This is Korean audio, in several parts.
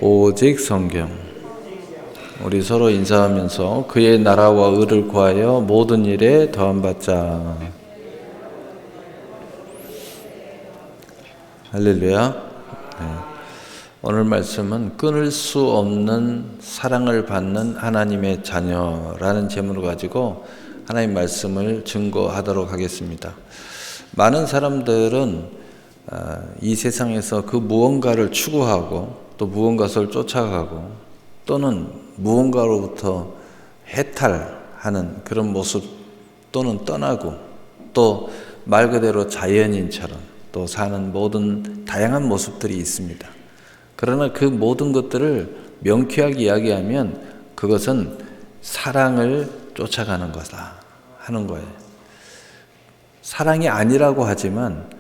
오직 성경. 우리 서로 인사하면서 그의 나라와 의를 구하여 모든 일에 더함받자. 할렐루야. 네. 오늘 말씀은 끊을 수 없는 사랑을 받는 하나님의 자녀라는 제목을 가지고 하나님 말씀을 증거하도록 하겠습니다. 많은 사람들은 이 세상에서 그 무언가를 추구하고 또 무언가를 쫓아가고 또는 무언가로부터 해탈하는 그런 모습 또는 떠나고 또 말 그대로 자연인처럼 또 사는 모든 다양한 모습들이 있습니다. 그러나 그 모든 것들을 명쾌하게 이야기하면 그것은 사랑을 쫓아가는 거다 하는 거예요. 사랑이 아니라고 하지만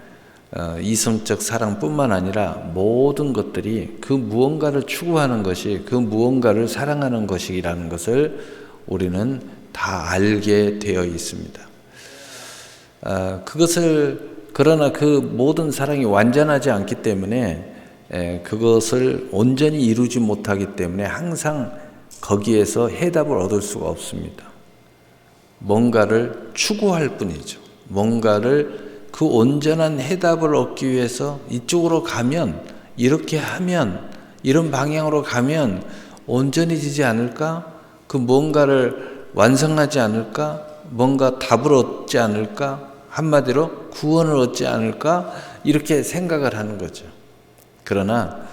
이성적 사랑뿐만 아니라 모든 것들이 그 무언가를 추구하는 것이 그 무언가를 사랑하는 것이라는 것을 우리는 다 알게 되어 있습니다. 그러나 그 모든 사랑이 완전하지 않기 때문에 그것을 온전히 이루지 못하기 때문에 항상 거기에서 해답을 얻을 수가 없습니다. 뭔가를 추구할 뿐이죠. 뭔가를 그 온전한 해답을 얻기 위해서 이쪽으로 가면, 이렇게 하면, 이런 방향으로 가면 온전해지지 않을까? 그 뭔가를 완성하지 않을까? 뭔가 답을 얻지 않을까? 한마디로 구원을 얻지 않을까? 이렇게 생각을 하는 거죠. 그러나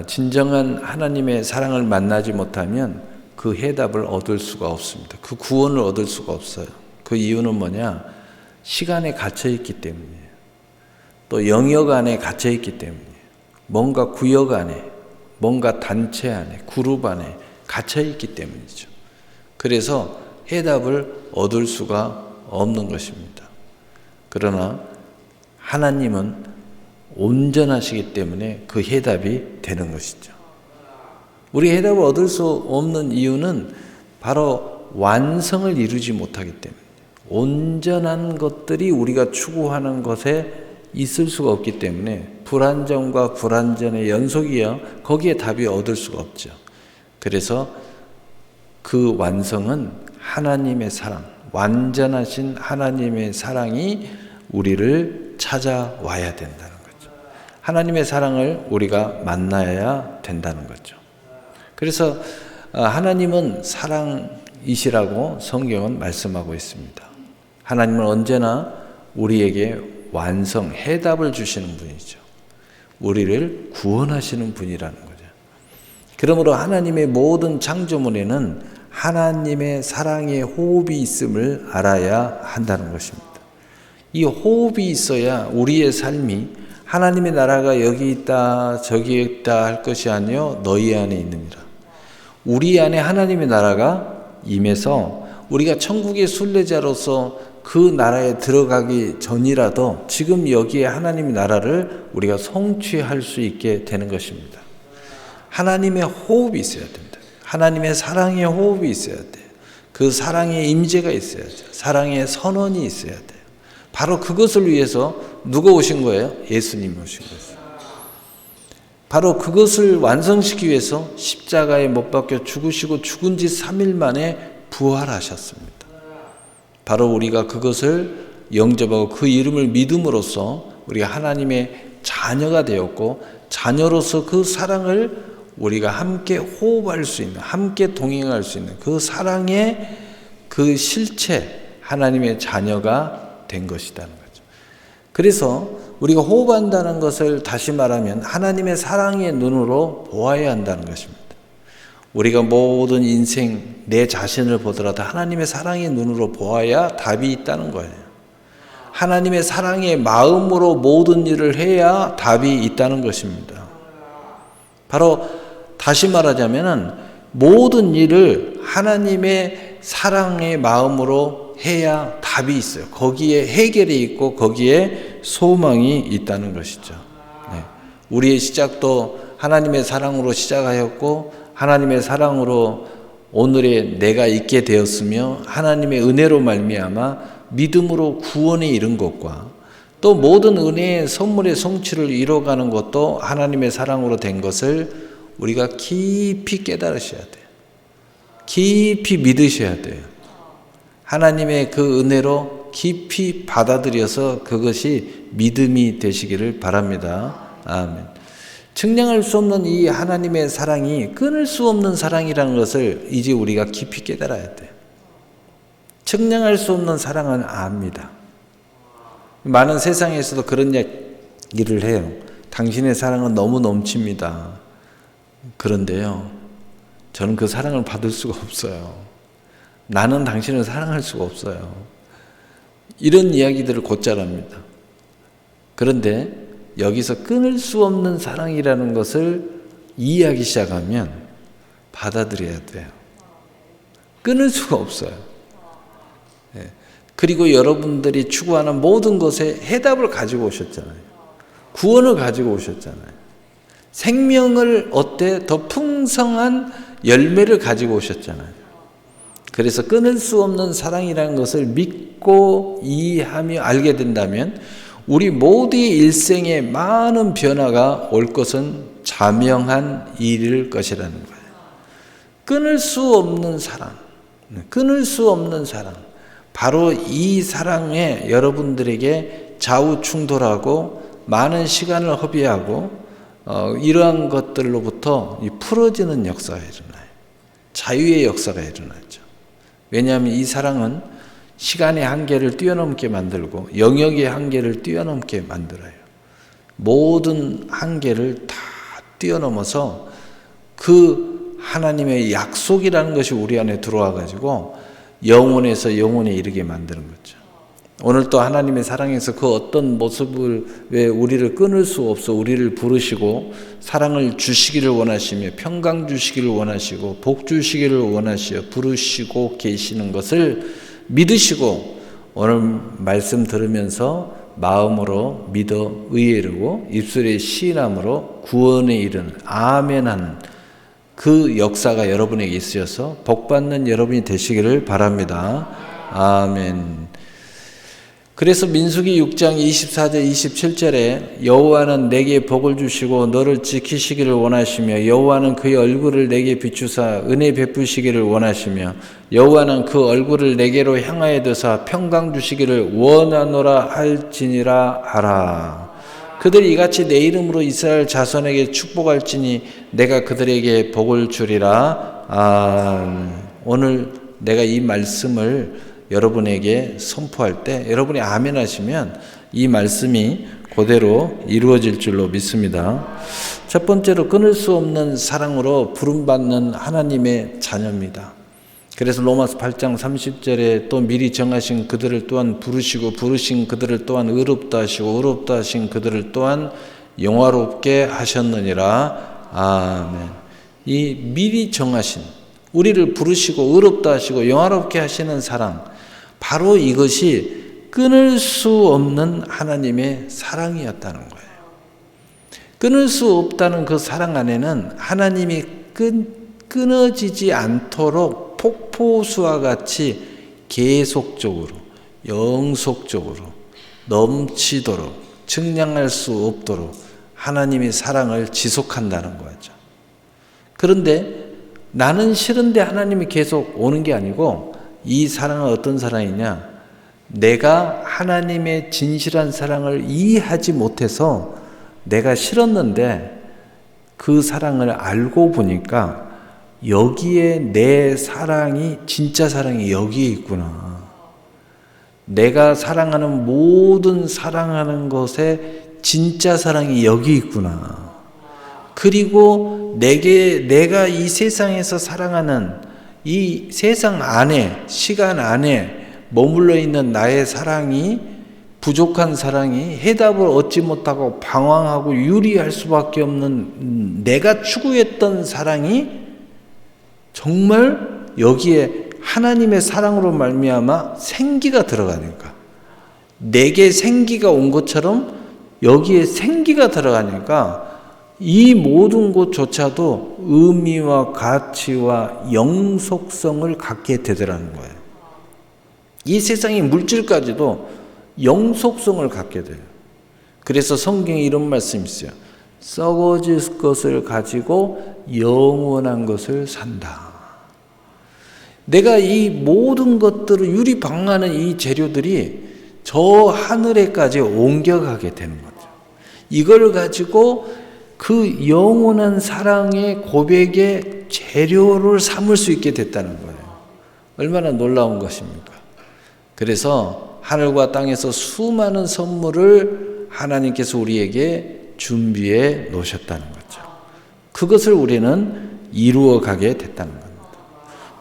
진정한 하나님의 사랑을 만나지 못하면 그 해답을 얻을 수가 없습니다. 그 구원을 얻을 수가 없어요. 그 이유는 뭐냐? 시간에 갇혀있기 때문이에요. 또 영역 안에 갇혀있기 때문이에요. 뭔가 구역 안에, 뭔가 단체 안에, 그룹 안에 갇혀있기 때문이죠. 그래서 해답을 얻을 수가 없는 것입니다. 그러나 하나님은 온전하시기 때문에 그 해답이 되는 것이죠. 우리 해답을 얻을 수 없는 이유는 바로 완성을 이루지 못하기 때문에 온전한 것들이 우리가 추구하는 것에 있을 수가 없기 때문에 불완전과 불완전의 연속이야 거기에 답이 얻을 수가 없죠. 그래서 그 완성은 하나님의 사랑, 완전하신 하나님의 사랑이 우리를 찾아와야 된다는 거죠. 하나님의 사랑을 우리가 만나야 된다는 거죠. 그래서 하나님은 사랑이시라고 성경은 말씀하고 있습니다. 하나님은 언제나 우리에게 완성, 해답을 주시는 분이죠. 우리를 구원하시는 분이라는 거죠. 그러므로 하나님의 모든 창조물에는 하나님의 사랑의 호흡이 있음을 알아야 한다는 것입니다. 이 호흡이 있어야 우리의 삶이 하나님의 나라가 여기 있다 저기 있다 할 것이 아니요 너희 안에 있느니라. 우리 안에 하나님의 나라가 임해서 우리가 천국의 순례자로서 그 나라에 들어가기 전이라도 지금 여기에 하나님의 나라를 우리가 성취할 수 있게 되는 것입니다. 하나님의 호흡이 있어야 된다. 하나님의 사랑의 호흡이 있어야 돼요. 그 사랑의 임재가 있어야 돼요. 사랑의 선언이 있어야 돼요. 바로 그것을 위해서 누가 오신 거예요? 예수님이 오신 거예요. 바로 그것을 완성시키기 위해서 십자가에 못 박혀 죽으시고 죽은 지 3일 만에 부활하셨습니다. 바로 우리가 그것을 영접하고 그 이름을 믿음으로써 우리가 하나님의 자녀가 되었고 자녀로서 그 사랑을 우리가 함께 호흡할 수 있는, 함께 동행할 수 있는 그 사랑의 그 실체, 하나님의 자녀가 된 것이라는 거죠. 그래서 우리가 호흡한다는 것을 다시 말하면 하나님의 사랑의 눈으로 보아야 한다는 것입니다. 우리가 모든 인생 내 자신을 보더라도 하나님의 사랑의 눈으로 보아야 답이 있다는 거예요. 하나님의 사랑의 마음으로 모든 일을 해야 답이 있다는 것입니다. 바로 다시 말하자면 모든 일을 하나님의 사랑의 마음으로 해야 답이 있어요. 거기에 해결이 있고 거기에 소망이 있다는 것이죠. 네. 우리의 시작도 하나님의 사랑으로 시작하였고 하나님의 사랑으로 오늘의 내가 있게 되었으며 하나님의 은혜로 말미암아 믿음으로 구원에 이른 것과 또 모든 은혜의 선물의 성취를 이뤄가는 것도 하나님의 사랑으로 된 것을 우리가 깊이 깨달으셔야 돼요. 깊이 믿으셔야 돼요. 하나님의 그 은혜로 깊이 받아들여서 그것이 믿음이 되시기를 바랍니다. 아멘. 측량할 수 없는 이 하나님의 사랑이 끊을 수 없는 사랑이라는 것을 이제 우리가 깊이 깨달아야 돼요. 측량할 수 없는 사랑은 압니다. 많은 세상에서도 그런 얘기를 해요. 당신의 사랑은 너무 넘칩니다. 그런데요, 저는 그 사랑을 받을 수가 없어요. 나는 당신을 사랑할 수가 없어요. 이런 이야기들을 곧잘 합니다. 그런데 여기서 끊을 수 없는 사랑이라는 것을 이해하기 시작하면 받아들여야 돼요. 끊을 수가 없어요. 그리고 여러분들이 추구하는 모든 것에 해답을 가지고 오셨잖아요. 구원을 가지고 오셨잖아요. 생명을 더 풍성한 열매를 가지고 오셨잖아요. 그래서 끊을 수 없는 사랑이라는 것을 믿고 이해하며 알게 된다면 우리 모두의 일생에 많은 변화가 올 것은 자명한 일일 것이라는 거예요. 끊을 수 없는 사랑, 끊을 수 없는 사랑. 바로 이 사랑에 여러분들에게 좌우충돌하고 많은 시간을 허비하고 이러한 것들로부터 풀어지는 역사가 일어나요. 자유의 역사가 일어나죠. 왜냐하면 이 사랑은 시간의 한계를 뛰어넘게 만들고 영역의 한계를 뛰어넘게 만들어요. 모든 한계를 다 뛰어넘어서 그 하나님의 약속이라는 것이 우리 안에 들어와 가지고 영혼에서 영혼에 이르게 만드는 거죠. 오늘 또 하나님의 사랑에서 그 어떤 모습을 왜 우리를 끊을 수 없어 우리를 부르시고 사랑을 주시기를 원하시며 평강 주시기를 원하시고 복 주시기를 원하시어 부르시고 계시는 것을 믿으시고 오늘 말씀 들으면서 마음으로 믿어 의에 이르고 입술의 시인함으로 구원에 이르는 아멘하는 그 역사가 여러분에게 있으셔서 복받는 여러분이 되시기를 바랍니다. 아멘. 그래서 민수기 6장 24절 27절에 여호와는 내게 복을 주시고 너를 지키시기를 원하시며 여호와는 그의 얼굴을 내게 비추사 은혜 베푸시기를 원하시며 여호와는 그 얼굴을 내게로 향하여 드사 평강 주시기를 원하노라 할지니라 하라. 그들이 이같이 내 이름으로 이스라엘 자손에게 축복할지니 내가 그들에게 복을 주리라. 오늘 내가 이 말씀을 여러분에게 선포할 때 여러분이 아멘 하시면 이 말씀이 그대로 이루어질 줄로 믿습니다. 첫 번째로 끊을 수 없는 사랑으로 부름받는 하나님의 자녀입니다. 그래서 로마서 8장 30절에 또 미리 정하신 그들을 또한 부르시고 부르신 그들을 또한 의롭다 하시고 의롭다 하신 그들을 또한 영화롭게 하셨느니라. 아멘. 이 미리 정하신 우리를 부르시고 의롭다 하시고 영화롭게 하시는 사랑, 바로 이것이 끊을 수 없는 하나님의 사랑이었다는 거예요. 끊을 수 없다는 그 사랑 안에는 하나님이 끊어지지 않도록 폭포수와 같이 계속적으로 영속적으로 넘치도록 측량할 수 없도록 하나님의 사랑을 지속한다는 거죠. 그런데 나는 싫은데 하나님이 계속 오는 게 아니고 이 사랑은 어떤 사랑이냐? 내가 하나님의 진실한 사랑을 이해하지 못해서 내가 싫었는데 그 사랑을 알고 보니까 여기에 내 사랑이 진짜 사랑이 여기에 있구나. 내가 사랑하는 모든 사랑하는 것에 진짜 사랑이 여기 있구나. 그리고 내가 이 세상에서 사랑하는 이 세상 안에 시간 안에 머물러 있는 나의 사랑이 부족한 사랑이 해답을 얻지 못하고 방황하고 유리할 수밖에 없는 내가 추구했던 사랑이 정말 여기에 하나님의 사랑으로 말미암아 생기가 들어가니까 내게 생기가 온 것처럼 여기에 생기가 들어가니까 이 모든 것조차도 의미와 가치와 영속성을 갖게 되더라는 거예요. 이 세상의 물질까지도 영속성을 갖게 돼요. 그래서 성경에 이런 말씀이 있어요. 썩어질 것을 가지고 영원한 것을 산다. 내가 이 모든 것들을 유리방하는 이 재료들이 저 하늘에까지 옮겨가게 되는 거죠. 이걸 가지고 그 영원한 사랑의 고백의 재료를 삼을 수 있게 됐다는 거예요. 얼마나 놀라운 것입니까? 그래서 하늘과 땅에서 수많은 선물을 하나님께서 우리에게 준비해 놓으셨다는 거죠. 그것을 우리는 이루어가게 됐다는 겁니다.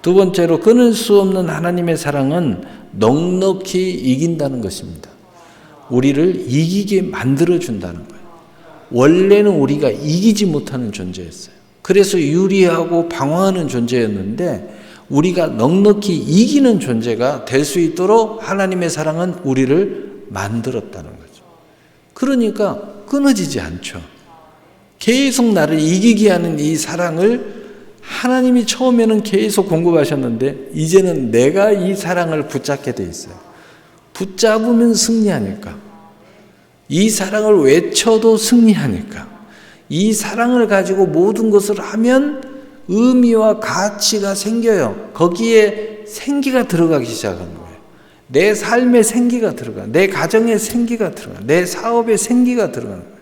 두 번째로, 끊을 수 없는 하나님의 사랑은 넉넉히 이긴다는 것입니다. 우리를 이기게 만들어준다는 거예요. 원래는 우리가 이기지 못하는 존재였어요. 그래서 유리하고 방어하는 존재였는데 우리가 넉넉히 이기는 존재가 될 수 있도록 하나님의 사랑은 우리를 만들었다는 거죠. 그러니까 끊어지지 않죠. 계속 나를 이기게 하는 이 사랑을 하나님이 처음에는 계속 공급하셨는데 이제는 내가 이 사랑을 붙잡게 돼 있어요. 붙잡으면 승리하니까. 이 사랑을 외쳐도 승리하니까. 이 사랑을 가지고 모든 것을 하면 의미와 가치가 생겨요. 거기에 생기가 들어가기 시작하는 거예요. 내 삶에 생기가 들어가, 내 가정에 생기가 들어가, 내 사업에 생기가 들어가는 거예요.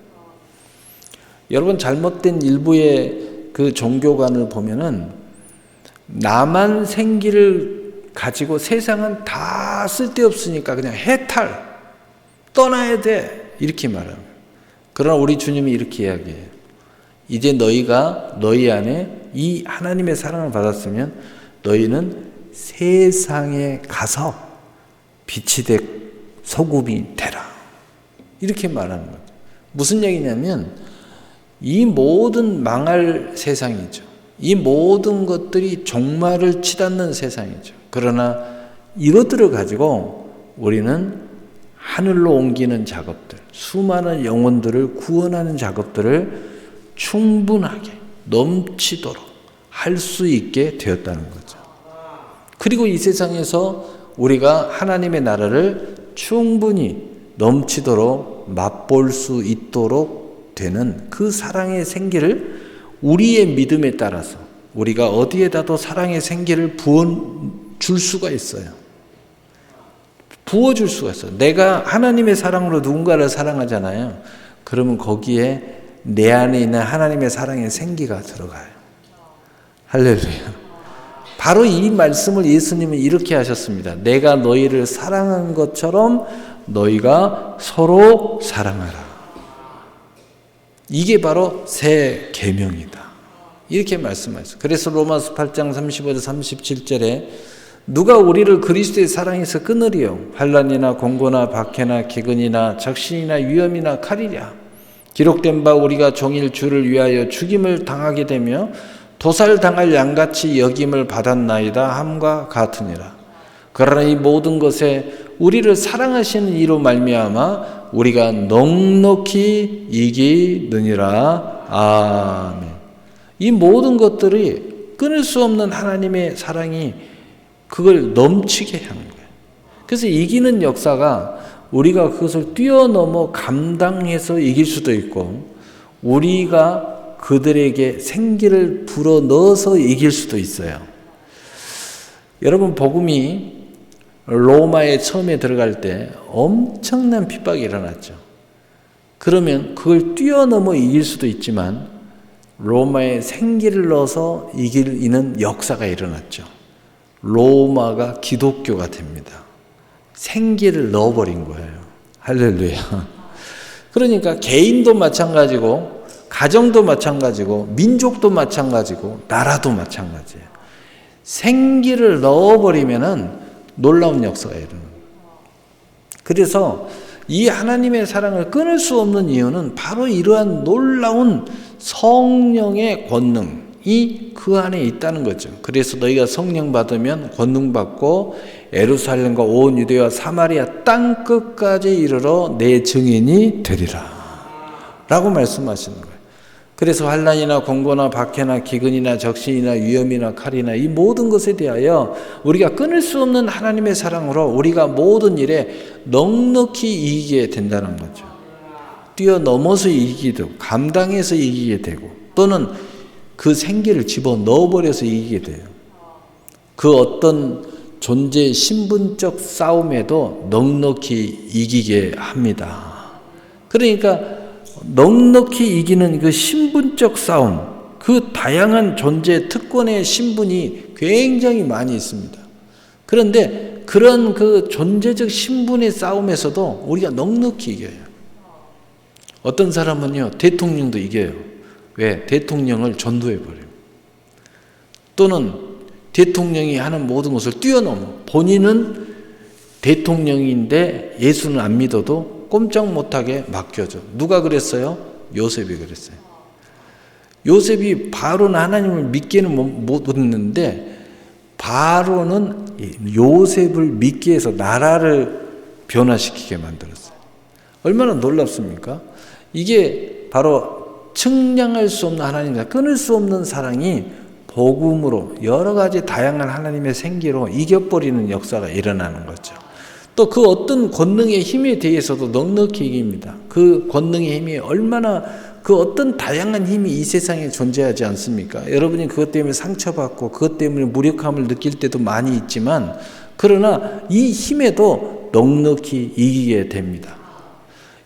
여러분, 잘못된 일부의 그 종교관을 보면은 나만 생기를 가지고 세상은 다 쓸데없으니까 그냥 해탈, 떠나야 돼, 이렇게 말합니다. 그러나 우리 주님이 이렇게 이야기해요. 이제 너희가 너희 안에 이 하나님의 사랑을 받았으면 너희는 세상에 가서 빛이 되 소금이 되라, 이렇게 말하는 거예요. 무슨 얘기냐면 이 모든 망할 세상이죠. 이 모든 것들이 종말을 치닫는 세상이죠. 그러나 이것들을 가지고 우리는 하늘로 옮기는 작업들, 수많은 영혼들을 구원하는 작업들을 충분하게 넘치도록 할 수 있게 되었다는 거죠. 그리고 이 세상에서 우리가 하나님의 나라를 충분히 넘치도록 맛볼 수 있도록 되는 그 사랑의 생기를 우리의 믿음에 따라서 우리가 어디에다도 사랑의 생기를 부어줄 수가 있어요. 부어줄 수가 있어요. 내가 하나님의 사랑으로 누군가를 사랑하잖아요. 그러면 거기에 내 안에 있는 하나님의 사랑의 생기가 들어가요. 할렐루야. 바로 이 말씀을 예수님은 이렇게 하셨습니다. 내가 너희를 사랑한 것처럼 너희가 서로 사랑하라. 이게 바로 새 계명이다, 이렇게 말씀하셨어요. 그래서 로마서 8장 35절 37절에 누가 우리를 그리스도의 사랑에서 끊으리요? 환난이나 공고나 박해나 기근이나 적신이나 위험이나 칼이랴. 기록된 바 우리가 종일 주를 위하여 죽임을 당하게 되며 도살당할 양같이 여김을 받았나이다 함과 같으니라. 그러나 이 모든 것에 우리를 사랑하시는 이로 말미암아 우리가 넉넉히 이기느니라. 아멘. 이 모든 것들이 끊을 수 없는 하나님의 사랑이 그걸 넘치게 하는 거예요. 그래서 이기는 역사가 우리가 그것을 뛰어넘어 감당해서 이길 수도 있고 우리가 그들에게 생기를 불어넣어서 이길 수도 있어요. 여러분, 복음이 로마에 처음에 들어갈 때 엄청난 핍박이 일어났죠. 그러면 그걸 뛰어넘어 이길 수도 있지만 로마에 생기를 넣어서 이기는 역사가 일어났죠. 로마가 기독교가 됩니다. 생기를 넣어버린 거예요. 할렐루야. 그러니까 개인도 마찬가지고 가정도 마찬가지고 민족도 마찬가지고 나라도 마찬가지예요. 생기를 넣어버리면은 놀라운 역사가 일어납니다. 그래서 이 하나님의 사랑을 끊을 수 없는 이유는 바로 이러한 놀라운 성령의 권능이 그 안에 있다는 거죠. 그래서 너희가 성령 받으면 권능 받고 예루살렘과 온 유대와 사마리아 땅 끝까지 이르러 내 증인이 되리라 라고 말씀하시는 거예요. 그래서 환난이나 공고나 박해나 기근이나 적신이나 위험이나 칼이나 이 모든 것에 대하여 우리가 끊을 수 없는 하나님의 사랑으로 우리가 모든 일에 넉넉히 이기게 된다는 거죠. 뛰어넘어서 이기게 되고 감당해서 이기게 되고 또는 그 생기를 집어넣어버려서 이기게 돼요. 그 어떤 존재 신분적 싸움에도 넉넉히 이기게 합니다. 그러니까 넉넉히 이기는 그 신분적 싸움, 그 다양한 존재 특권의 신분이 굉장히 많이 있습니다. 그런데 그런 그 존재적 신분의 싸움에서도 우리가 넉넉히 이겨요. 어떤 사람은요, 대통령도 이겨요. 왜? 대통령을 전도해버려요. 또는 대통령이 하는 모든 것을 뛰어넘어. 본인은 대통령인데 예수는 안 믿어도 꼼짝 못하게 맡겨줘. 누가 그랬어요? 요셉이 그랬어요. 요셉이 바로는 하나님을 믿기는 못했는데 바로는 요셉을 믿게 해서 나라를 변화시키게 만들었어요. 얼마나 놀랍습니까? 이게 바로 측량할 수 없는 하나님과 끊을 수 없는 사랑이 복음으로 여러 가지 다양한 하나님의 생기로 이겨버리는 역사가 일어나는 거죠. 또 그 어떤 권능의 힘에 대해서도 넉넉히 이깁니다. 그 권능의 힘이 얼마나 그 어떤 다양한 힘이 이 세상에 존재하지 않습니까? 여러분이 그것 때문에 상처받고 그것 때문에 무력함을 느낄 때도 많이 있지만 그러나 이 힘에도 넉넉히 이기게 됩니다.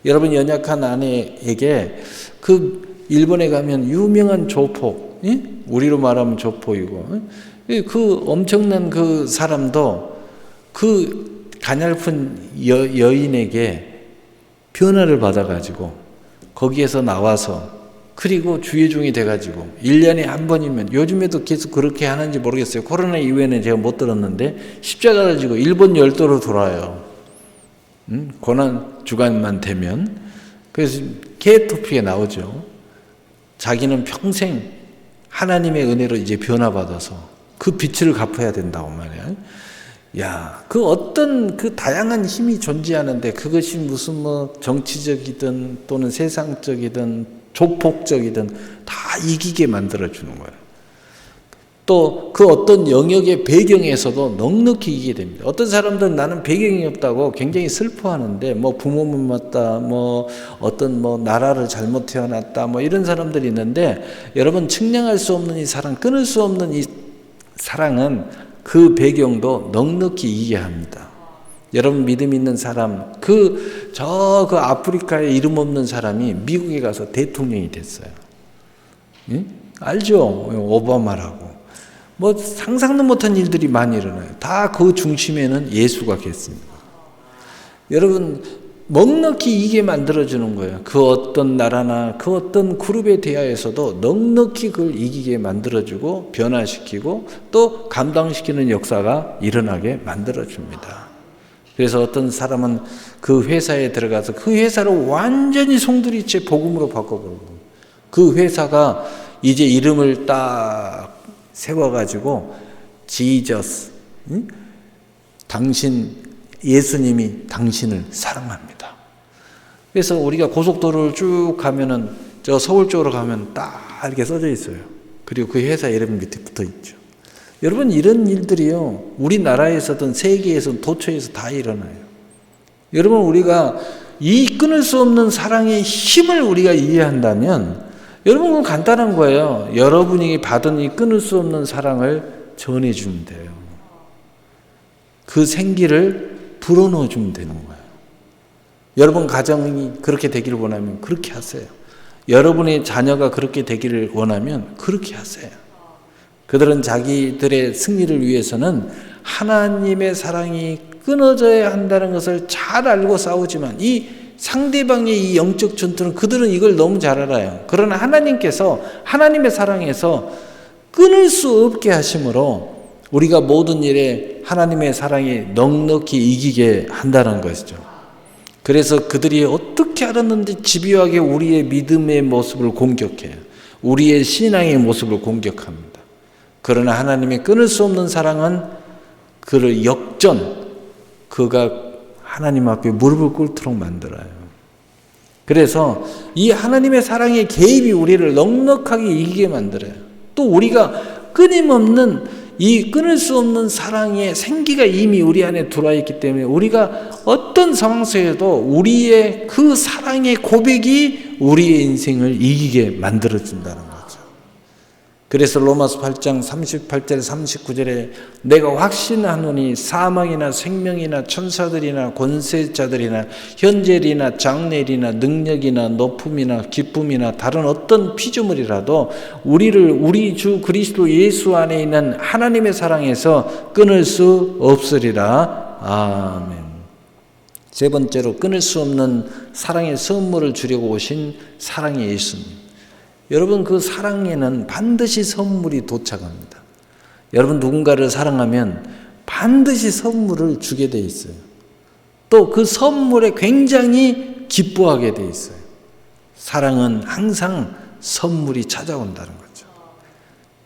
여러분 연약한 아내에게 그 일본에 가면 유명한 조폭, 우리로 말하면 조폭이고 그 엄청난 그 사람도 그 가냘픈 여인에게 변화를 받아가지고 거기에서 나와서 그리고 주의종이 돼가지고 1년에 한 번이면 요즘에도 계속 그렇게 하는지 모르겠어요. 코로나 이후에는 제가 못 들었는데 십자가를 지고 일본 열도로 돌아요. 고난 주간만 되면. 그래서 케토피에 나오죠. 자기는 평생 하나님의 은혜로 이제 변화받아서 그 빛을 갚아야 된다고 말이야. 야, 그 어떤 그 다양한 힘이 존재하는데 그것이 무슨 뭐 정치적이든 또는 세상적이든 조폭적이든 다 이기게 만들어주는 거예요. 또 그 어떤 영역의 배경에서도 넉넉히 이기게 됩니다. 어떤 사람들은 나는 배경이 없다고 굉장히 슬퍼하는데 뭐 부모 못 맞다, 뭐 어떤 뭐 나라를 잘못 태어났다, 뭐 이런 사람들이 있는데 여러분 측량할 수 없는 이 사랑, 끊을 수 없는 이 사랑은 그 배경도 넉넉히 이기게 합니다. 여러분 믿음 있는 사람, 그 아프리카에 이름 없는 사람이 미국에 가서 대통령이 됐어요. 응? 알죠? 오바마라고. 뭐 상상도 못한 일들이 많이 일어나요. 다 그 중심에는 예수가 계십니다. 여러분 넉넉히 이게 만들어주는 거예요. 그 어떤 나라나 그 어떤 그룹에 대하여서도 넉넉히 그걸 이기게 만들어주고 변화시키고 또 감당시키는 역사가 일어나게 만들어줍니다. 그래서 어떤 사람은 그 회사에 들어가서 그 회사를 완전히 송두리째 복음으로 바꿔버리고 그 회사가 이제 이름을 딱 세워가지고 지저스, 당신 예수님이 당신을 사랑합니다. 그래서 우리가 고속도로를 쭉 가면은 저 서울 쪽으로 가면 딱 이렇게 써져 있어요. 그리고 그 회사 이름 밑에 붙어 있죠. 여러분 이런 일들이요 우리나라에서든 세계에서든 도처에서 다 일어나요. 여러분 우리가 이 끊을 수 없는 사랑의 힘을 우리가 이해한다면 여러분 그건 간단한 거예요. 여러분이 받은 이 끊을 수 없는 사랑을 전해주면 돼요. 그 생기를 불어넣어 주면 되는 거예요. 여러분 가정이 그렇게 되기를 원하면 그렇게 하세요. 여러분의 자녀가 그렇게 되기를 원하면 그렇게 하세요. 그들은 자기들의 승리를 위해서는 하나님의 사랑이 끊어져야 한다는 것을 잘 알고 싸우지만 이 상대방의 이 영적 전투는 그들은 이걸 너무 잘 알아요. 그러나 하나님께서 하나님의 사랑에서 끊을 수 없게 하심으로 우리가 모든 일에 하나님의 사랑이 넉넉히 이기게 한다는 것이죠. 그래서 그들이 어떻게 알았는지 집요하게 우리의 믿음의 모습을 공격해요. 우리의 신앙의 모습을 공격합니다. 그러나 하나님의 끊을 수 없는 사랑은 그를 그가 하나님 앞에 무릎을 꿇도록 만들어요. 그래서 이 하나님의 사랑의 개입이 우리를 넉넉하게 이기게 만들어요. 또 우리가 끊임없는 이 끊을 수 없는 사랑의 생기가 이미 우리 안에 들어와 있기 때문에 우리가 어떤 상황 속에도 우리의 그 사랑의 고백이 우리의 인생을 이기게 만들어준다는 거죠. 그래서 로마서 8장 38절 39절에 내가 확신하노니 사망이나 생명이나 천사들이나 권세자들이나 현재일이나 장래일이나 능력이나 높음이나 기쁨이나 다른 어떤 피조물이라도 우리를 우리 주 그리스도 예수 안에 있는 하나님의 사랑에서 끊을 수 없으리라. 아멘. 세 번째로 끊을 수 없는 사랑의 선물을 주려고 오신 사랑의 예수님. 여러분, 그 사랑에는 반드시 선물이 도착합니다. 여러분, 누군가를 사랑하면 반드시 선물을 주게 돼 있어요. 또 그 선물에 굉장히 기뻐하게 돼 있어요. 사랑은 항상 선물이 찾아온다는 거죠.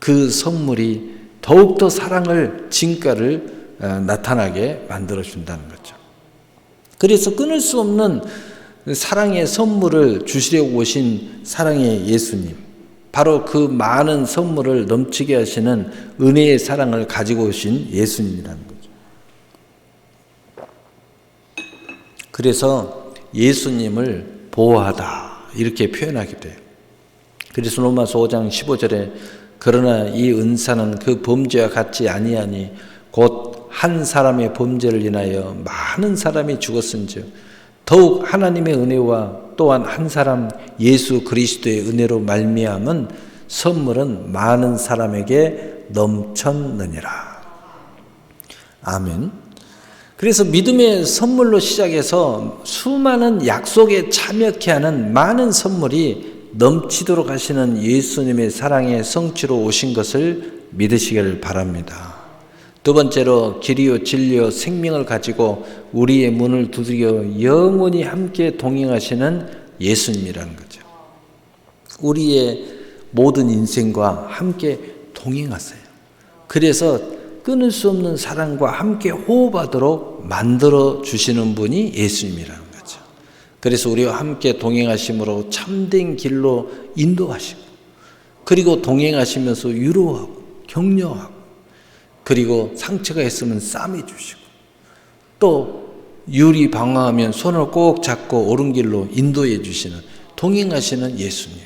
그 선물이 더욱더 사랑을 진가를 나타나게 만들어준다는 거죠. 그래서 끊을 수 없는 사랑의 선물을 주시려고 오신 사랑의 예수님, 바로 그 많은 선물을 넘치게 하시는 은혜의 사랑을 가지고 오신 예수님이라는 거죠. 그래서 예수님을 보호하다 이렇게 표현하게 돼요. 그래서 로마서 5장 15절에 그러나 이 은사는 그 범죄와 같지 아니하니 곧 한 사람의 범죄를 인하여 많은 사람이 죽었은즉 더욱 하나님의 은혜와 또한 한 사람 예수 그리스도의 은혜로 말미암은 선물은 많은 사람에게 넘쳤느니라. 아멘. 그래서 믿음의 선물로 시작해서 수많은 약속에 참여케 하는 많은 선물이 넘치도록 하시는 예수님의 사랑의 성취로 오신 것을 믿으시기를 바랍니다. 두 번째로 길이요 진리요 생명을 가지고 우리의 문을 두드려 영원히 함께 동행하시는 예수님이라는 거죠. 우리의 모든 인생과 함께 동행하세요. 그래서 끊을 수 없는 사랑과 함께 호흡하도록 만들어 주시는 분이 예수님이라는 거죠. 그래서 우리와 함께 동행하심으로 참된 길로 인도하시고, 그리고 동행하시면서 위로하고 격려하고, 그리고 상처가 있으면 싸매 주시고, 또 유리 방황하면 손을 꼭 잡고 옳은 길로 인도해 주시는, 동행하시는 예수님.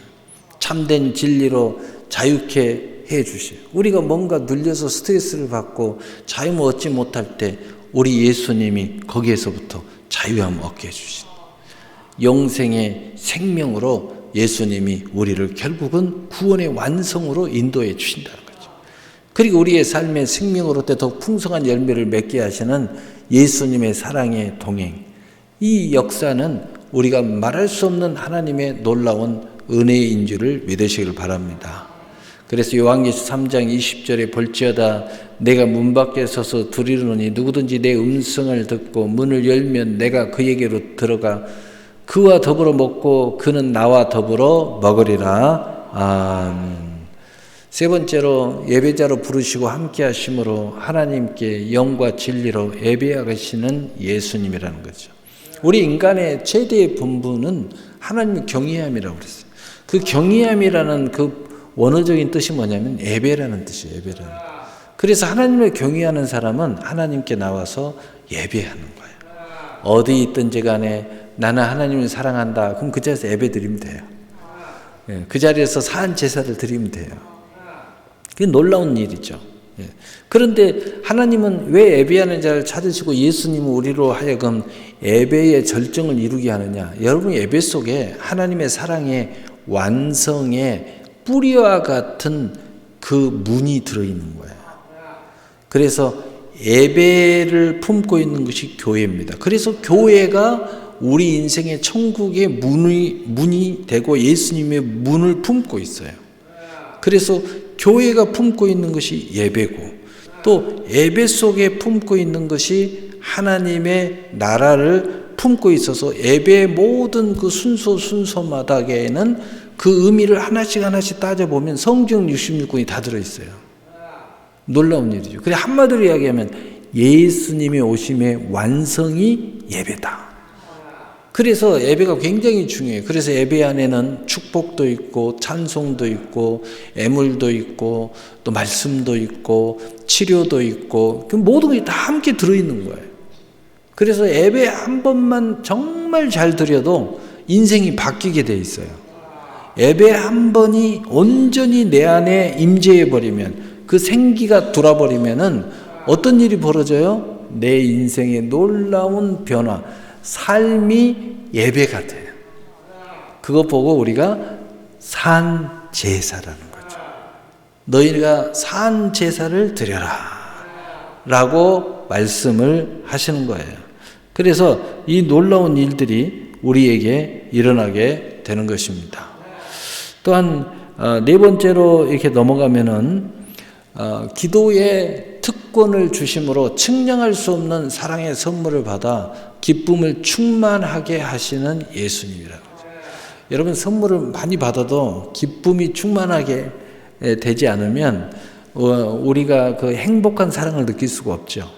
참된 진리로 자유케 해 주시고, 우리가 뭔가 눌려서 스트레스를 받고 자유를 얻지 못할 때 우리 예수님이 거기에서부터 자유함을 얻게 해주시는, 영생의 생명으로 예수님이 우리를 결국은 구원의 완성으로 인도해 주신다는 거죠. 그리고 우리의 삶의 생명으로 때 더 풍성한 열매를 맺게 하시는 예수님의 사랑의 동행. 이 역사는 우리가 말할 수 없는 하나님의 놀라운 은혜인 줄을 믿으시길 바랍니다. 그래서 요한계시록 3장 20절에 볼지어다 내가 문 밖에 서서 두드리노니 누구든지 내 음성을 듣고 문을 열면 내가 그에게로 들어가 그와 더불어 먹고 그는 나와 더불어 먹으리라. 아멘. 세 번째로 예배자로 부르시고 함께 하심으로 하나님께 영과 진리로 예배하시는 예수님이라는 거죠. 우리 인간의 최대의 본분은 하나님을 경외함이라고 그랬어요. 그 경외함이라는 그 원어적인 뜻이 뭐냐면 예배라는 뜻이에요. 예배라는. 그래서 하나님을 경외하는 사람은 하나님께 나와서 예배하는 거예요. 어디 있든지 간에 나는 하나님을 사랑한다. 그럼 그 자리에서 예배 드리면 돼요. 그 자리에서 사한 제사를 드리면 돼요. 그게 놀라운 일이죠. 그런데 하나님은 왜 예배하는 자를 찾으시고 예수님은 우리로 하여금 예배의 절정을 이루게 하느냐? 여러분 예배 속에 하나님의 사랑의 완성의 뿌리와 같은 그 문이 들어있는 거예요. 그래서 예배를 품고 있는 것이 교회입니다. 그래서 교회가 우리 인생의 천국의 문이 되고 예수님의 문을 품고 있어요. 그래서 교회가 품고 있는 것이 예배고, 또 예배 속에 품고 있는 것이 하나님의 나라를 품고 있어서 예배의 모든 그 순서마다에는 그 의미를 하나씩 따져보면 성경 66권이 다 들어있어요. 놀라운 일이죠. 그래 한마디로 이야기하면 예수님의 오심의 완성이 예배다. 그래서 예배가 굉장히 중요해요. 그래서 예배 안에는 축복도 있고 찬송도 있고 애물도 있고 또 말씀도 있고 치료도 있고 그 모든 게 다 함께 들어있는 거예요. 그래서 예배 한 번만 정말 잘 드려도 인생이 바뀌게 돼 있어요. 예배 한 번이 온전히 내 안에 임재해 버리면, 그 생기가 돌아버리면은 어떤 일이 벌어져요? 내 인생의 놀라운 변화, 삶이 예배 같아요. 그거 보고 우리가 산 제사라는 거죠. 너희가 산 제사를 드려라 라고 말씀을 하시는 거예요. 그래서 이 놀라운 일들이 우리에게 일어나게 되는 것입니다. 또한 네 번째로 이렇게 넘어가면은 기도의 특권을 주심으로 측량할 수 없는 사랑의 선물을 받아 기쁨을 충만하게 하시는 예수님이라는 거죠. 여러분, 선물을 많이 받아도 기쁨이 충만하게 되지 않으면 우리가 그 행복한 사랑을 느낄 수가 없죠.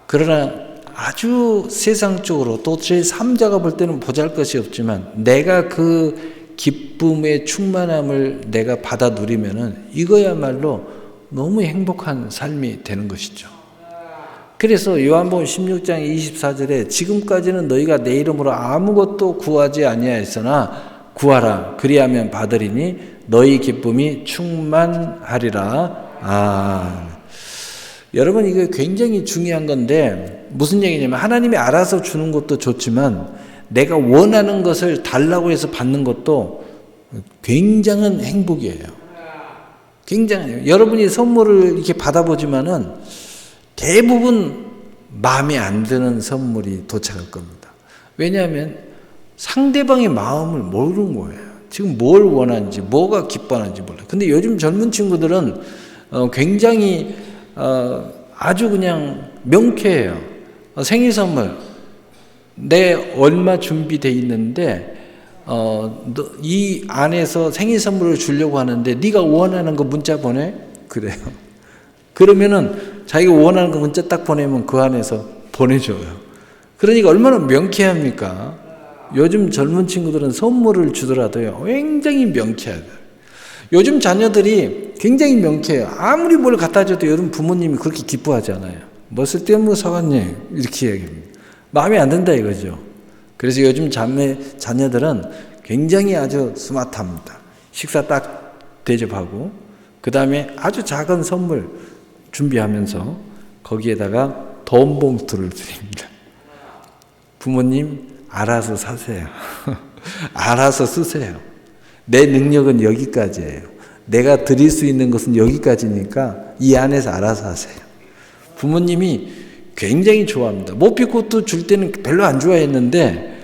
그러나 아주 세상적으로 또 제3자가 볼 때는 보잘것이 없지만 내가 그 기쁨의 충만함을 내가 받아 누리면은 이거야말로 너무 행복한 삶이 되는 것이죠. 그래서 요한복음 16장 24절에 지금까지는 너희가 내 이름으로 아무것도 구하지 아니하였으나 구하라 그리하면 받으리니 너희 기쁨이 충만하리라. 여러분, 이거 굉장히 중요한 건데 무슨 얘기냐면 하나님이 알아서 주는 것도 좋지만 내가 원하는 것을 달라고 해서 받는 것도 굉장한 행복이에요. 굉장해요. 여러분이 선물을 이렇게 받아보지만은 대부분 마음에 안 드는 선물이 도착할 겁니다. 왜냐하면 상대방의 마음을 모르는 거예요. 지금 뭘 원하는지, 뭐가 기뻐하는지 몰라요. 근데 요즘 젊은 친구들은 굉장히 아주 그냥 명쾌해요. 생일 선물 내 얼마 준비돼 있는데 이 안에서 생일 선물을 주려고 하는데 네가 원하는 거 문자 보내? 그래요. 그러면은 자기가 원하는 거 문자 딱 보내면 그 안에서 보내줘요. 그러니까 얼마나 명쾌합니까? 요즘 젊은 친구들은 선물을 주더라도요 굉장히 명쾌하다. 요즘 자녀들이 굉장히 명쾌해요. 아무리 뭘 갖다 줘도 여러분 부모님이 그렇게 기뻐하지 않아요. 뭐 쓸데없는 거 사갔니? 이렇게 얘기합니다. 마음에 안 든다 이거죠. 그래서 요즘 자녀들은 굉장히 아주 스마트합니다. 식사 딱 대접하고 그 다음에 아주 작은 선물 준비하면서 거기에다가 돈 봉투를 드립니다. 부모님 알아서 사세요. 알아서 쓰세요. 내 능력은 여기까지예요. 내가 드릴 수 있는 것은 여기까지니까 이 안에서 알아서 하세요. 부모님이 굉장히 좋아합니다. 모피코트 줄 때는 별로 안 좋아했는데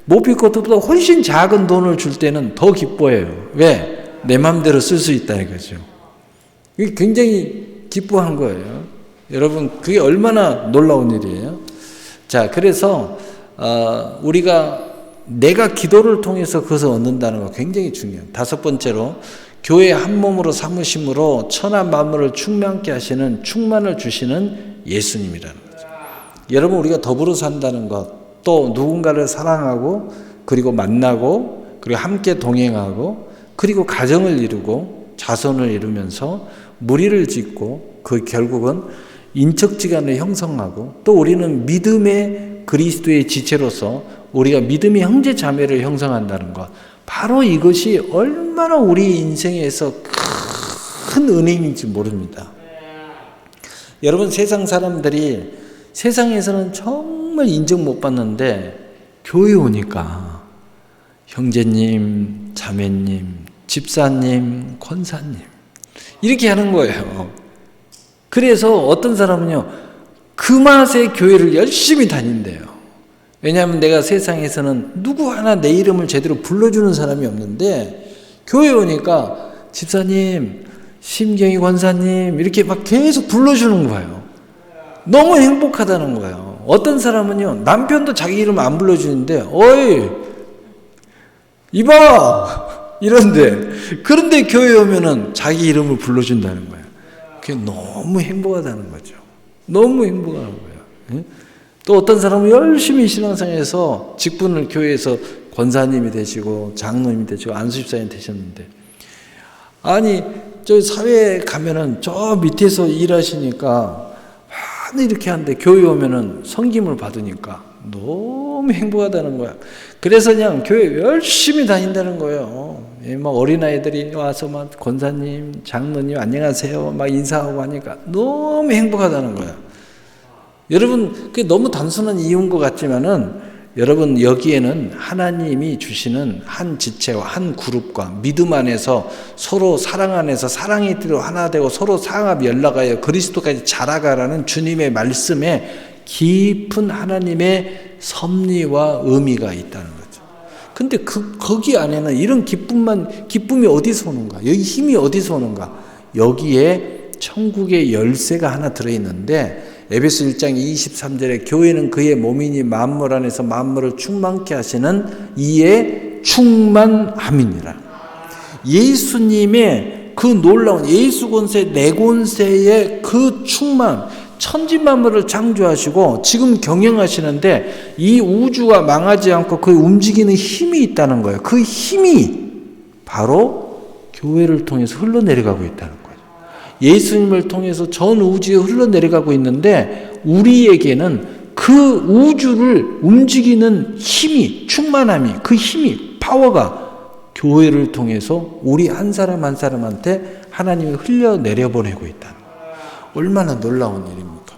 모피코트보다 훨씬 작은 돈을 줄 때는 더 기뻐해요. 왜? 내 마음대로 쓸 수 있다 이거죠. 이게 굉장히 기뻐한 거예요. 여러분, 그게 얼마나 놀라운 일이에요. 자, 그래서 우리가 내가 기도를 통해서 그것을 얻는다는 거 굉장히 중요해요. 다섯 번째로 교회 한 몸으로 삼으심으로 천하 만물을 충만케 하시는 충만을 주시는 예수님이라는 거죠. 여러분, 우리가 더불어 산다는 것, 또 누군가를 사랑하고 그리고 만나고 그리고 함께 동행하고 그리고 가정을 이루고 자손을 이루면서 무리를 짓고 그 결국은 인척지간을 형성하고 또 우리는 믿음의 그리스도의 지체로서 우리가 믿음의 형제 자매를 형성한다는 것, 바로 이것이 얼마나 우리 인생에서 큰 은혜인지 모릅니다. 여러분, 세상 사람들이 세상에서는 정말 인정 못 받는데 교회 오니까 형제님, 자매님, 집사님, 권사님 이렇게 하는 거예요. 그래서 어떤 사람은요 그 맛에 교회를 열심히 다닌대요. 왜냐하면 내가 세상에서는 누구 하나 내 이름을 제대로 불러주는 사람이 없는데 교회 오니까 집사님, 심경희 권사님 이렇게 막 계속 불러주는 거예요. 너무 행복하다는 거예요. 어떤 사람은요 남편도 자기 이름 안 불러주는데 어이 이봐 이런데, 그런데 교회 오면은 자기 이름을 불러준다는 거예요. 그게 너무 행복하다는 거죠. 너무 행복한 거예요. 또 어떤 사람은 열심히 신앙생활에서 직분을 교회에서 권사님이 되시고 장로님이 되시고 안수집사님 되셨는데, 아니 저 사회에 가면은 저 밑에서 일하시니까 많이 이렇게 하는데 교회 오면은 섬김을 받으니까 너무 행복하다는 거야. 그래서 그냥 교회 열심히 다닌다는 거예요. 막 어린아이들이 와서 막 권사님, 장로님 안녕하세요 막 인사하고 하니까 너무 행복하다는 거야. 여러분, 그게 너무 단순한 이유인 것 같지만은, 여러분 여기에는 하나님이 주시는 한 지체와 한 그룹과 믿음 안에서 서로 사랑 안에서 사랑의 띠로 하나 되고 서로 상합 연락하여 그리스도까지 자라가라는 주님의 말씀에 깊은 하나님의 섭리와 의미가 있다는 거죠. 근데 거기 안에는 이런 기쁨이 어디서 오는가? 여기 힘이 어디서 오는가? 여기에 천국의 열쇠가 하나 들어있는데, 에베소 1장 23절에 교회는 그의 몸이니 만물 안에서 만물을 충만케 하시는 이의 충만함이니라. 예수님의 그 놀라운 예수 권세 네 권세의 그 충만, 천지 만물을 창조하시고 지금 경영하시는데 이 우주가 망하지 않고 그 움직이는 힘이 있다는 거예요. 그 힘이 바로 교회를 통해서 흘러내려가고 있다는 거예요. 예수님을 통해서 전 우주에 흘러내려가고 있는데, 우리에게는 그 우주를 움직이는 힘이, 충만함이, 그 힘이, 파워가 교회를 통해서 우리 한 사람 한 사람한테 하나님이 흘러내려 보내고 있다. 얼마나 놀라운 일입니까?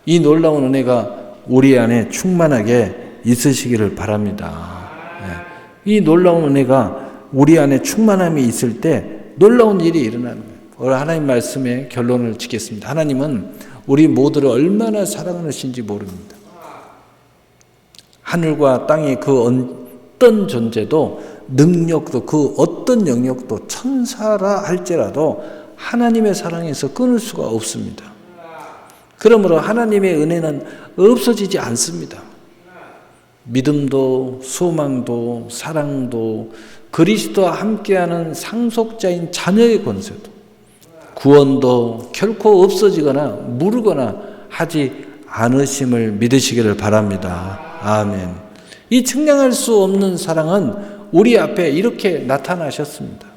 이 놀라운 은혜가 우리 안에 충만하게 있으시기를 바랍니다. 이 놀라운 은혜가 우리 안에 충만함이 있을 때 놀라운 일이 일어나는 거예요. 오늘 하나님 말씀의 결론을 짓겠습니다. 하나님은 우리 모두를 얼마나 사랑하시는지 모릅니다. 하늘과 땅의 그 어떤 존재도, 능력도, 그 어떤 영역도 천사라 할지라도 하나님의 사랑에서 끊을 수가 없습니다. 그러므로 하나님의 은혜는 없어지지 않습니다. 믿음도 소망도 사랑도 그리스도와 함께하는 상속자인 자녀의 권세도 구원도 결코 없어지거나 무르거나 하지 않으심을 믿으시기를 바랍니다. 아멘. 이 측량할 수 없는 사랑은 우리 앞에 이렇게 나타나셨습니다.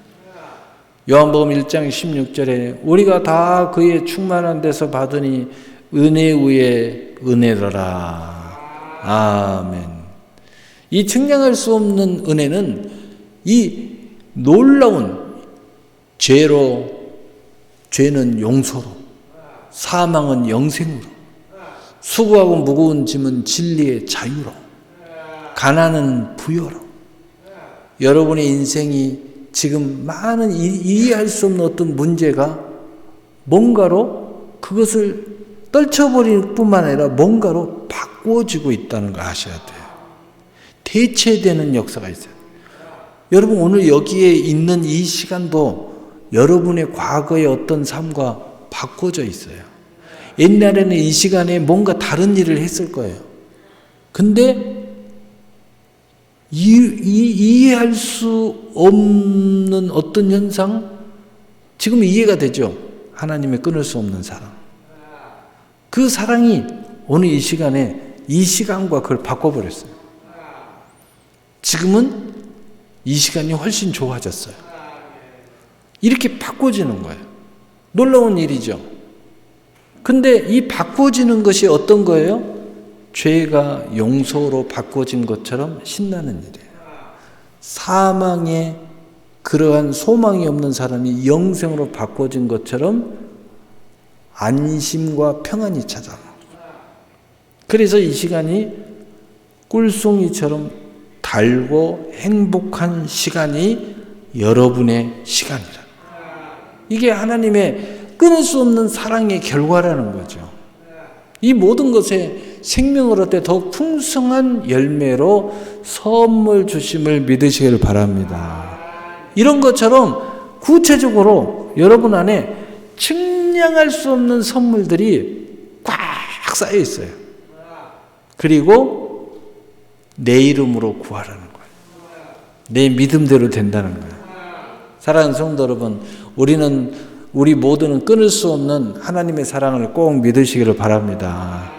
요한복음 1장 16절에 우리가 다 그의 충만한 데서 받으니 은혜 위에 은혜더라. 아멘. 이 측량할 수 없는 은혜는 이 놀라운 죄는 용서로, 사망은 영생으로, 수고하고 무거운 짐은 진리의 자유로, 가난은 부여로, 여러분의 인생이 지금 많은 이해할 수 없는 어떤 문제가 뭔가로 그것을 떨쳐버릴 뿐만 아니라 뭔가로 바꾸어지고 있다는 걸 아셔야 돼요. 대체되는 역사가 있어요. 여러분 오늘 여기에 있는 이 시간도 여러분의 과거의 어떤 삶과 바꿔져 있어요. 옛날에는 이 시간에 뭔가 다른 일을 했을 거예요. 근데 이해할 수 없는 어떤 현상, 지금 이해가 되죠? 하나님의 끊을 수 없는 사랑. 그 사랑이 오늘 이 시간에 이 시간과 그걸 바꿔버렸어요. 지금은 이 시간이 훨씬 좋아졌어요. 이렇게 바꿔지는 거예요. 놀라운 일이죠. 근데 이 바꿔지는 것이 어떤 거예요? 죄가 용서로 바꿔진 것처럼 신나는 일이에요. 사망에 그러한 소망이 없는 사람이 영생으로 바꿔진 것처럼 안심과 평안이 찾아와요. 그래서 이 시간이 꿀송이처럼 달고 행복한 시간이 여러분의 시간이라. 이게 하나님의 끊을 수 없는 사랑의 결과라는 거죠. 이 모든 것에 생명을 얻되 더욱 풍성한 열매로 선물 주심을 믿으시길 바랍니다. 이런 것처럼 구체적으로 여러분 안에 측량할 수 없는 선물들이 꽉 쌓여 있어요. 그리고 내 이름으로 구하라는 거예요. 내 믿음대로 된다는 거예요. 사랑하는 성도 여러분, 우리 모두는 끊을 수 없는 하나님의 사랑을 꼭 믿으시기를 바랍니다.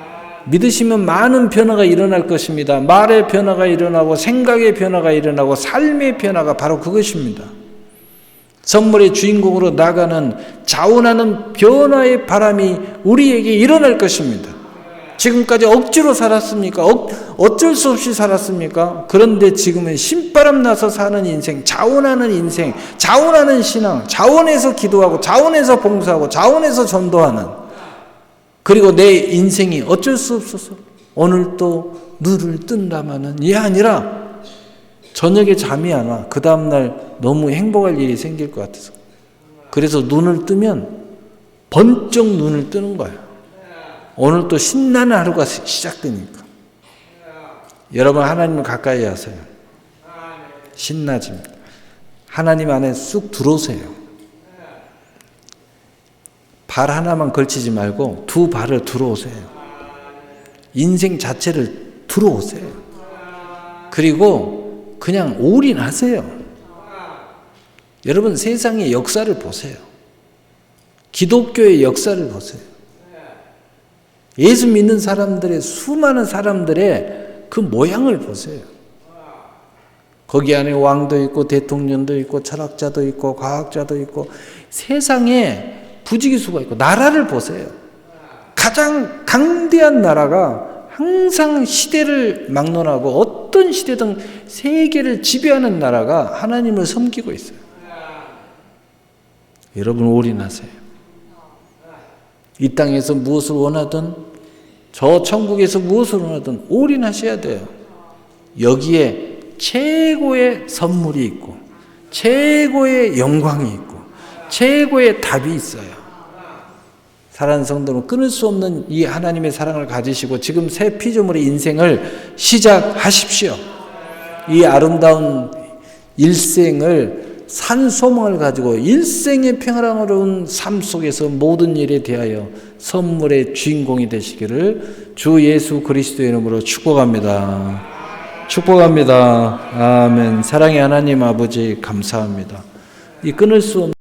믿으시면 많은 변화가 일어날 것입니다. 말의 변화가 일어나고 생각의 변화가 일어나고 삶의 변화가 바로 그것입니다. 선물의 주인공으로 나가는 자원하는 변화의 바람이 우리에게 일어날 것입니다. 지금까지 억지로 살았습니까? 어쩔 수 없이 살았습니까? 그런데 지금은 신바람 나서 사는 인생, 자원하는 인생, 자원하는 신앙, 자원해서 기도하고 자원해서 봉사하고 자원해서 전도하는, 그리고 내 인생이 어쩔 수 없어서 오늘 또 눈을 뜬다마는 이게 아니라 저녁에 잠이 안 와. 그 다음날 너무 행복할 일이 생길 것 같아서. 그래서 눈을 뜨면 번쩍 눈을 뜨는 거예요. 오늘 또 신나는 하루가 시작되니까. 여러분 하나님을 가까이 하세요. 신나집니다. 하나님 안에 쑥 들어오세요. 발 하나만 걸치지 말고 두 발을 들어오세요. 인생 자체를 들어오세요. 그리고 그냥 올인하세요. 여러분 세상의 역사를 보세요. 기독교의 역사를 보세요. 예수 믿는 사람들의 수많은 사람들의 그 모양을 보세요. 거기 안에 왕도 있고 대통령도 있고 철학자도 있고 과학자도 있고 세상에 부지기수가 있고 나라를 보세요. 가장 강대한 나라가 항상 시대를 막론하고 어떤 시대든 세계를 지배하는 나라가 하나님을 섬기고 있어요. 여러분 올인하세요. 이 땅에서 무엇을 원하든 저 천국에서 무엇을 원하든 올인하셔야 돼요. 여기에 최고의 선물이 있고 최고의 영광이 있고 최고의 답이 있어요. 사랑하는 성도는 끊을 수 없는 이 하나님의 사랑을 가지시고 지금 새 피조물의 인생을 시작하십시오. 이 아름다운 일생을 산 소망을 가지고 일생의 평화로운 삶 속에서 모든 일에 대하여 선물의 주인공이 되시기를 주 예수 그리스도의 이름으로 축복합니다. 축복합니다. 아멘. 사랑의 하나님 아버지 감사합니다. 이 끊을 수 없는